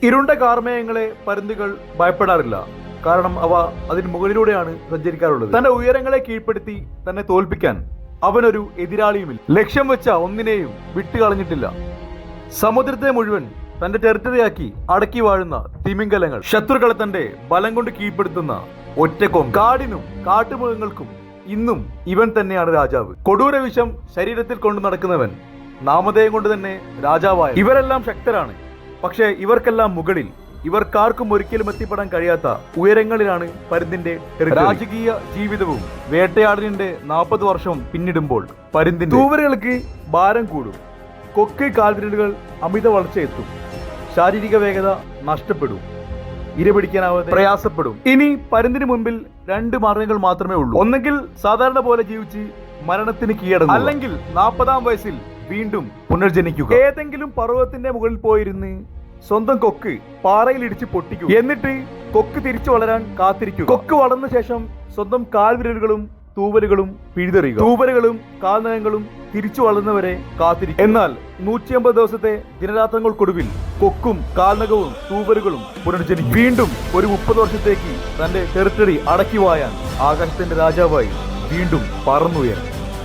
ഇരുണ്ട കാർമേഘങ്ങളെ പരുന്തുകൾ ഭയപ്പെടാറില്ല. കാരണം അവ അതിന് മുകളിലൂടെയാണ് സഞ്ചരിക്കാറുള്ളത്. തന്റെ ഉയരങ്ങളെ കീഴ്പ്പെടുത്തി തന്നെ തോൽപ്പിക്കാൻ അവനൊരു എതിരാളിയുമില്ല. ലക്ഷ്യം വെച്ച ഒന്നിനെയും വിട്ടുകളഞ്ഞിട്ടില്ല. സമുദ്രത്തെ മുഴുവൻ തന്റെ ടെറിട്ടറിയാക്കി അടക്കി വാഴുന്ന തിമിംഗലങ്ങൾ, ശത്രുക്കളെ തന്റെ ബലം കൊണ്ട് കീഴ്പ്പെടുത്തുന്ന ഒറ്റക്കൊമ്പൻ. കാടിനും കാട്ടുമൃഗങ്ങൾക്കും ഇന്നും ഇവൻ തന്നെയാണ് രാജാവ്. കൊടൂര വിഷം ശരീരത്തിൽ കൊണ്ടു നടക്കുന്നവൻ, നാമധേയം കൊണ്ട് തന്നെ രാജാവായ. ഇവരെല്ലാം ശക്തരാണ്, പക്ഷേ ഇവർക്കെല്ലാം മുകളിൽ, ഇവർക്കാർക്കും ഒരിക്കലും എത്തിപ്പെടാൻ കഴിയാത്ത ഉയരങ്ങളിലാണ് പരുന്തിന്റെ രാജകീയ ജീവിതവും. വേട്ടയാടലിന്റെ 40 വർഷം പിന്നിടുമ്പോൾ പരുന്തിന്റെ തൂവലുകൾക്ക് ഭാരം കൂടും, കൊക്ക് കാൽവിരലുകൾ അമിത വളർച്ചയെത്തും, ശാരീരിക വേഗത നഷ്ടപ്പെടും, ഇരപിടിക്കാനാവാതെ പ്രയാസപ്പെടും. ഇനി പരുന്തിന് മുൻപിൽ 2 മാർഗങ്ങൾ മാത്രമേ ഉള്ളൂ. ഒന്നെങ്കിൽ സാധാരണ പോലെ ജീവിച്ച് മരണത്തിന് കീഴടങ്ങുക, അല്ലെങ്കിൽ 40-ാം വയസ്സിൽ വീണ്ടും പുനർജനിക്കുക. ഏതെങ്കിലും പർവ്വതത്തിന്റെ മുകളിൽ പോയിരുന്ന് സ്വന്തം കൊക്ക് പാറയിൽ ഇടിച്ച് പൊട്ടിക്കുക. എന്നിട്ട് കൊക്ക് തിരിച്ചു വളരാൻ കാത്തിരിക്കുക. കൊക്ക് വളർന്ന ശേഷം സ്വന്തം കാൽവിരലുകളും തൂവലുകളും പിഴുതെറിയുക. തൂവലുകളും കാൽനഖങ്ങളും തിരിച്ചു വളർന്നവരെ കാത്തിരിക്കും. എന്നാൽ 150 ദിവസത്തെ ദിനരാത്രങ്ങൾക്കൊടുവിൽ കൊക്കും കാൽനഖവും തൂവലുകളും പുനർജനിക്കും. വീണ്ടും ഒരു 30 വർഷത്തേക്ക് തന്റെ ടെറിട്ടറി അടക്കി വായാൻ ആകാശത്തിന്റെ രാജാവായി വീണ്ടും പറന്നുയരും.